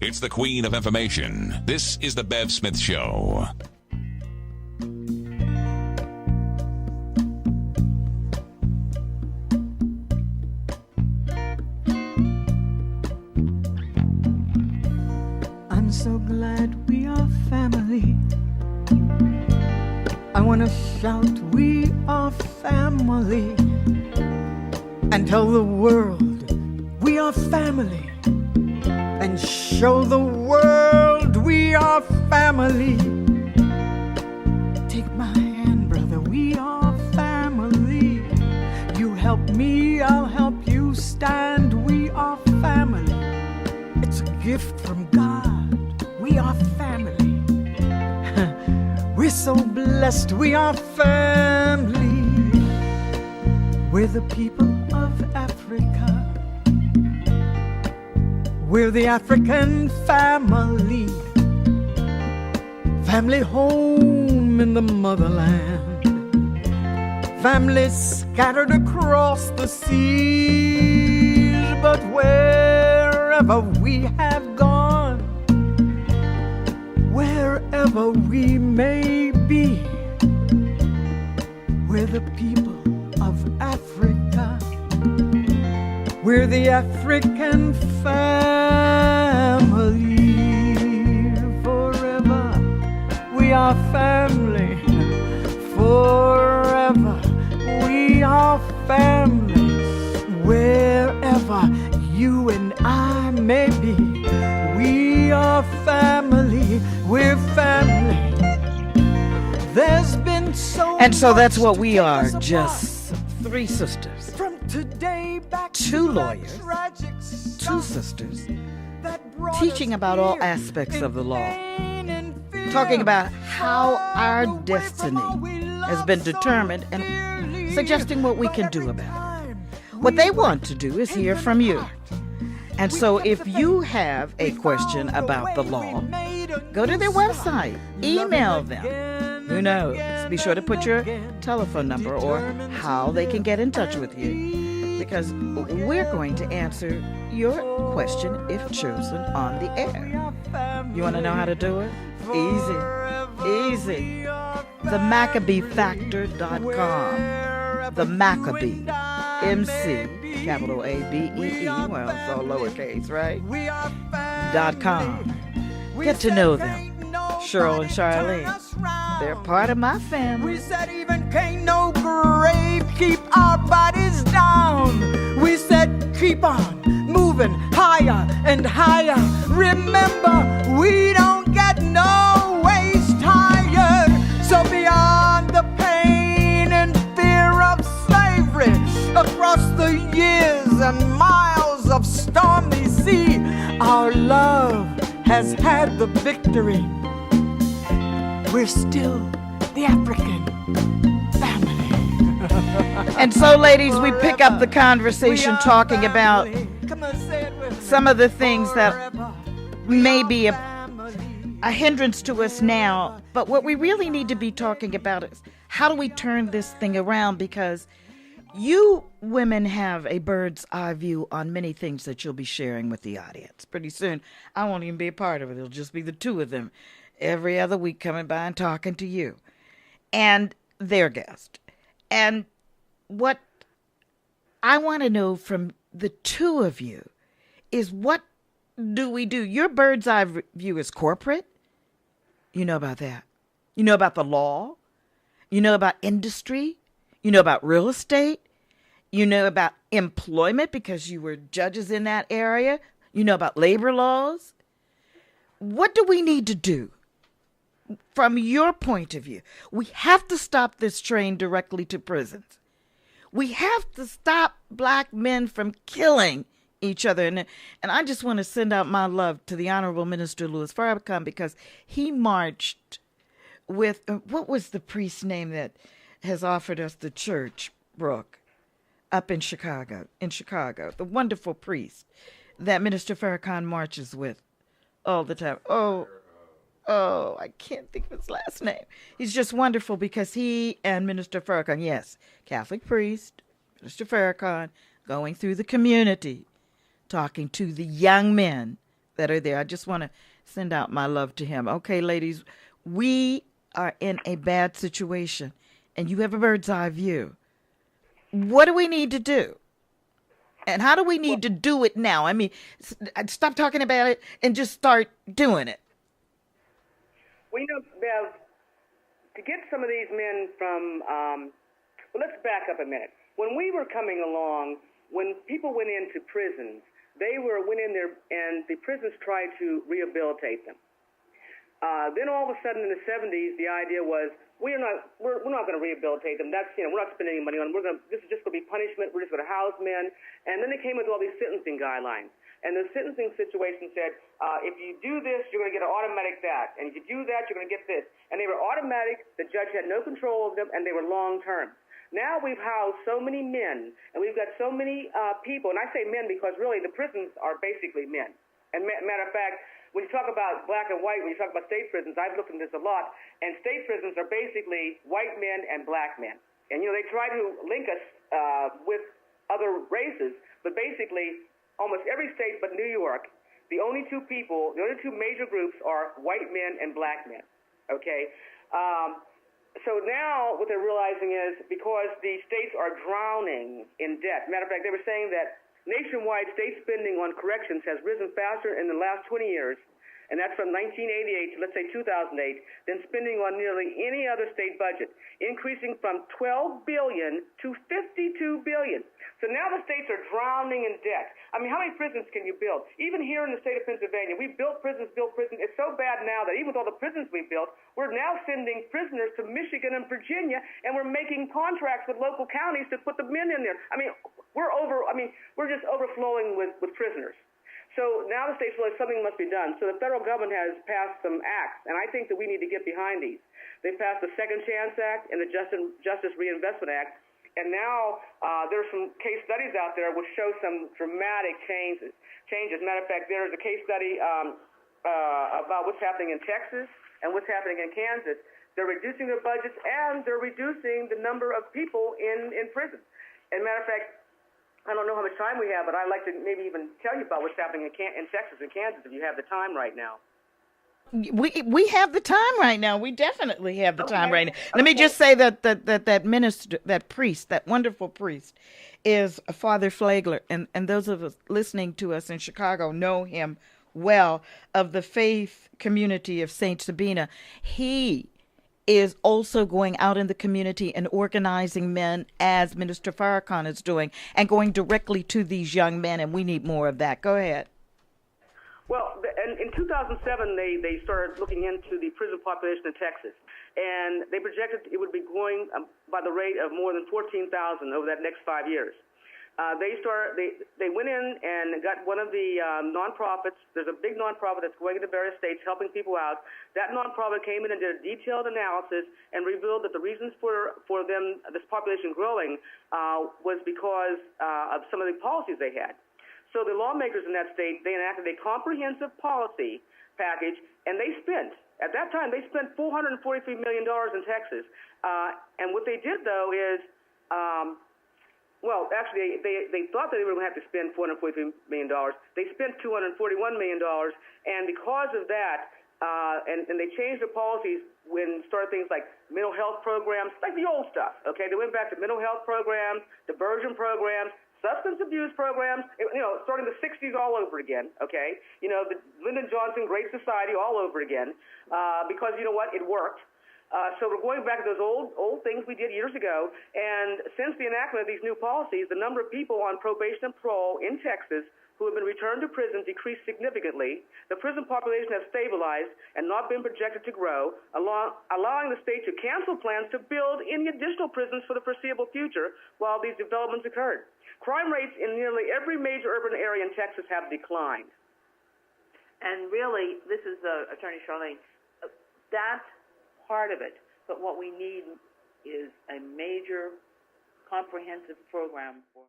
It's the queen of information. This is the Bev Smith Show. I'm so glad we are family. I want to shout, we are family, and tell the world we are family, and show the world we are family. Take my hand, brother, we are family. You help me, I'll help you stand. We are family. It's a gift from God. We are family. We're so blessed, we are family. We're the people of Africa. We're the African family. Family home in the motherland. Family scattered across the seas. But wherever we have gone, wherever we may be, we're the people of Africa. We're the African family. Forever we are family. Forever we are family. Wherever you and I may be, we are family. We're family. There's been so And so that's what we are, just three sisters, from today back two to lawyers, tragic two sisters, that brought teaching us about all here aspects of the law, in pain and fear. talking about how our Away from destiny all we has love been so determined and dearly. suggesting what we But can do every about it. time What we they were want to do is hear from you. And so if you have a question about the law, go to their website, email them. Who knows? Be sure to put your telephone number or how they can get in touch with you, because we're going to answer your question if chosen on the air. You want to know how to do it? Easy. Easy. The McAbeeFactor.com. The Mcabee. MC, capital A-B-E-E, well, it's all lowercase, right? .com. Get to know them. Cheryl and Charlene, they're part of my family. We said even can't no grave keep our bodies down. We said keep on moving higher and higher. Remember, we don't get no ways tired. So beyond the pain and fear of slavery, across the years and miles of stormy sea, our love has had the victory. We're still the African family. And so, ladies, we pick up the conversation talking about some of the things that may be a hindrance to us now, but what we really need to be talking about is how do we turn this thing around, because you women have a bird's eye view on many things that you'll be sharing with the audience. Pretty soon, I won't even be a part of it. It'll just be the two of them every other week coming by and talking to you and their guest. And what I want to know from the two of you is, what do we do? Your bird's eye view is corporate. You know about that. You know about the law. You know about industry. You know about real estate. You know about employment because you were judges in that area. You know about labor laws. What do we need to do from your point of view? We have to stop this train directly to prisons. We have to stop black men from killing each other. And I just want to send out my love to the Honorable Minister Louis Farrakhan, because he marched with, what was the priest's name that has offered us the church, Brooke, up in Chicago, the wonderful priest that Minister Farrakhan marches with all the time. Oh, I can't think of his last name. He's just wonderful because he and Minister Farrakhan, yes, Catholic priest, Minister Farrakhan, going through the community, talking to the young men that are there. I just want to send out my love to him. Okay, ladies, we are in a bad situation, and you have a bird's eye view. What do we need to do? And how do we need to do it now? I mean, stop talking about it and just start doing it. Well, you know, Bev, to get some of these men from, well, let's back up a minute. When we were coming along, when people went into prisons, they went in there and the prisons tried to rehabilitate them. Then all of a sudden in the 70s, the idea was, we're not going to rehabilitate them. That's, we're not spending any money on them. This is just going to be punishment. We're just going to house men. And then they came with all these sentencing guidelines. And the sentencing situation said, if you do this, you're going to get an automatic that. And if you do that, you're going to get this. And they were automatic. The judge had no control of them, and they were long-term. Now we've housed so many men, and we've got so many people. And I say men because really the prisons are basically men. And matter of fact, when you talk about black and white, when you talk about state prisons, I've looked into this a lot, and state prisons are basically white men and black men. And, they try to link us with other races, but basically almost every state but New York, the only two major groups are white men and black men, okay? So now what they're realizing is because the states are drowning in debt. Matter of fact, they were saying that nationwide state spending on corrections has risen faster in the last 20 years, and that's from 1988 to, let's say, 2008, than spending on nearly any other state budget, increasing from $12 billion to $52 billion. So now the states are drowning in debt. I mean, how many prisons can you build? Even here in the state of Pennsylvania, we built prisons. It's so bad now that even with all the prisons we built, we're now sending prisoners to Michigan and Virginia, and we're making contracts with local counties to put the men in there. I mean, we're just overflowing with prisoners. So now the states realize something must be done. So the federal government has passed some acts, and I think that we need to get behind these. They passed the Second Chance Act and the Justice Reinvestment Act, and now there's some case studies out there which show some dramatic changes. Matter of fact, there's a case study about what's happening in Texas and what's happening in Kansas. They're reducing their budgets, and they're reducing the number of people in prison. And matter of fact, I don't know how much time we have, but I'd like to maybe even tell you about what's happening in Texas and Kansas if you have the time right now. We have the time right now. We definitely have the time right now. Let me just say that minister, that priest, that wonderful priest, is Father Flagler, and those of us listening to us in Chicago know him well, of the faith community of Saint Sabina. He is also going out in the community and organizing men as Minister Farrakhan is doing and going directly to these young men, and we need more of that. Go ahead. Well, in 2007, they started looking into the prison population in Texas, and they projected it would be growing by the rate of more than 14,000 over that next 5 years. They went in and got one of the nonprofits. There's a big nonprofit that's going into various states helping people out. That nonprofit came in and did a detailed analysis and revealed that the reasons for them, this population growing, was because of some of the policies they had. So the lawmakers in that state, they enacted a comprehensive policy package, and at that time, they spent $443 million in Texas. And what they did, though, is well, actually, they thought that they were going to have to spend $443 million. They spent $241 million, and because of that, and they changed their policies when started things like mental health programs, like the old stuff, okay? They went back to mental health programs, diversion programs, substance abuse programs, starting the 60s all over again, okay? The Lyndon Johnson Great Society all over again, because you know what? It worked. So we're going back to those old things we did years ago, and since the enactment of these new policies, the number of people on probation and parole in Texas who have been returned to prison decreased significantly. The prison population has stabilized and not been projected to grow, allowing the state to cancel plans to build any additional prisons for the foreseeable future while these developments occurred. Crime rates in nearly every major urban area in Texas have declined. And really, this is Attorney Charlene, that's part of it, but what we need is a major comprehensive program for